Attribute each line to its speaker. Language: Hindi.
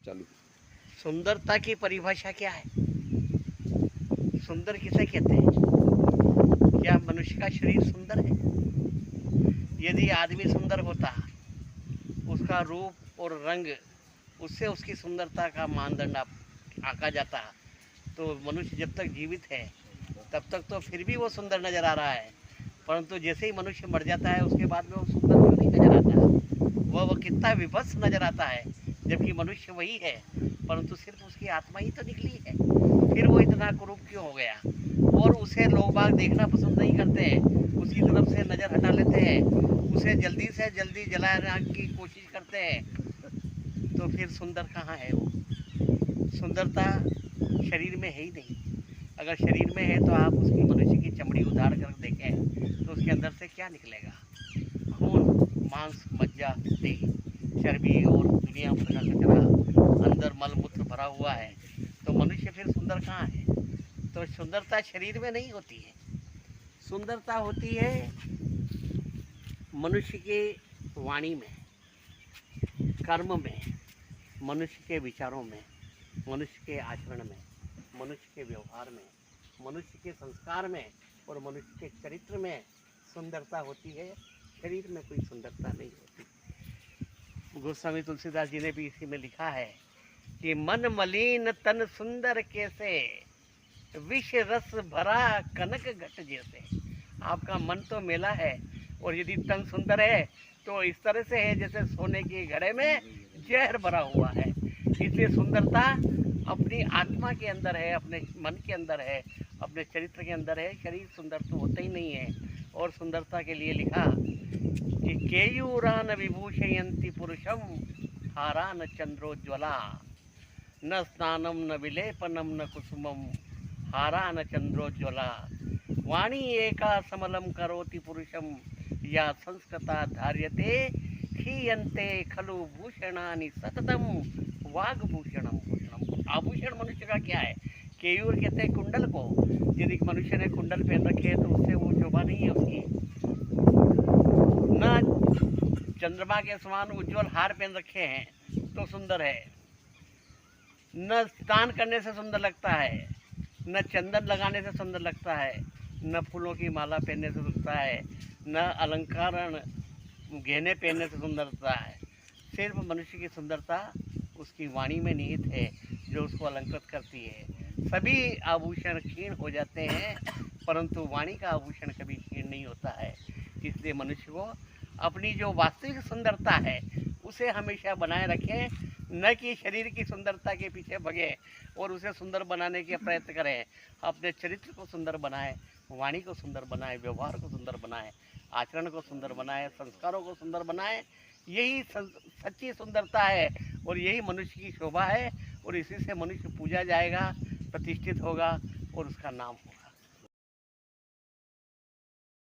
Speaker 1: चालू।
Speaker 2: सुंदरता की परिभाषा क्या है? सुंदर किसे कहते हैं? क्या मनुष्य का शरीर सुंदर है? यदि आदमी सुंदर होता, उसका रूप और रंग, उससे उसकी सुंदरता का मानदंड आंका जाता, तो मनुष्य जब तक जीवित है तब तक तो फिर भी वो सुंदर नजर आ रहा है। परंतु जैसे ही मनुष्य मर जाता है उसके बाद में वो सुंदर क्यों नहीं नजर आता? वह कितना विभत्स नजर आता है, जबकि मनुष्य वही है, परंतु सिर्फ उसकी आत्मा ही तो निकली है। फिर वो इतना कुरूप क्यों हो गया? और उसे लोग बाग देखना पसंद नहीं करते हैं, उसकी तरफ से नज़र हटा लेते हैं, उसे जल्दी से जल्दी जलाने की कोशिश करते हैं। तो फिर सुंदर कहाँ है वो? सुंदरता शरीर में है ही नहीं। अगर शरीर में है तो आप उसकी मनुष्य की चमड़ी उतार कर देखें तो उसके अंदर से क्या निकलेगा? खून, मांस, मज्जा, देह, चर्बी और दुनिया भर का कचरा, अंदर मल मूत्र भरा हुआ है। तो मनुष्य फिर सुंदर कहाँ है? तो सुंदरता शरीर में नहीं होती है, सुंदरता होती है मनुष्य के वाणी में, कर्म में, मनुष्य के विचारों में, मनुष्य के आचरण में, मनुष्य के व्यवहार में, मनुष्य के संस्कार में और मनुष्य के चरित्र में सुंदरता होती है। शरीर में कोई सुंदरता नहीं होती। गोस्वामी तुलसीदास जी ने भी इसी में लिखा है कि मन मलिन तन सुंदर कैसे, विष रस भरा कनक घट जैसे। आपका मन तो मेला है और यदि तन सुंदर है तो इस तरह से है जैसे सोने के घड़े में जहर भरा हुआ है। इसलिए सुंदरता अपनी आत्मा के अंदर है, अपने मन के अंदर है, अपने चरित्र के अंदर है। शरीर सुंदर तो होता ही नहीं है। और सुंदरता के लिए लिखा कि केयूरान विभूषयंती पुरुषम हारान चंद्रोज्वला, न स्नानम न विलेपनम न कुसुमम हारान चंद्रोज्वला, वाणी एका समलम करोति पुरुषम या संस्कृता धार्यते क्षीयन्ते खलु भूषणानि सततम वाग्भूषणम भूषणम। आभूषण मनुष्य का क्या है? केयूर कहते हैं कुंडल को। यदि मनुष्य ने कुंडल पहन रखे हैं तो उससे वो शोभा नहीं है उसकी। न चंद्रमा के समान उज्जवल हार पहन रखे हैं तो सुंदर है, न स्नान करने से सुंदर लगता है, न चंदन लगाने से सुंदर लगता है, न फूलों की माला पहनने से लगता है, न अलंकरण गहने पहनने से सुंदर लगता है। सिर्फ मनुष्य की सुंदरता उसकी वाणी में निहित है, जो उसको अलंकृत करती है। सभी आभूषण क्षीण हो जाते हैं, परंतु वाणी का आभूषण कभी क्षीण नहीं होता है। इसलिए मनुष्य को अपनी जो वास्तविक सुंदरता है उसे हमेशा बनाए रखें, न कि शरीर की सुंदरता के पीछे भगे और उसे सुंदर बनाने के प्रयत्न करें। अपने चरित्र को सुंदर बनाएं, वाणी को सुंदर बनाएं, व्यवहार को सुंदर बनाएं, आचरण को सुंदर बनाएं, संस्कारों को सुंदर बनाएं। यही सच्ची सुंदरता है और यही मनुष्य की शोभा है। और इसी से मनुष्य पूजा जाएगा, प्रतिष्ठित होगा और उसका नाम होगा।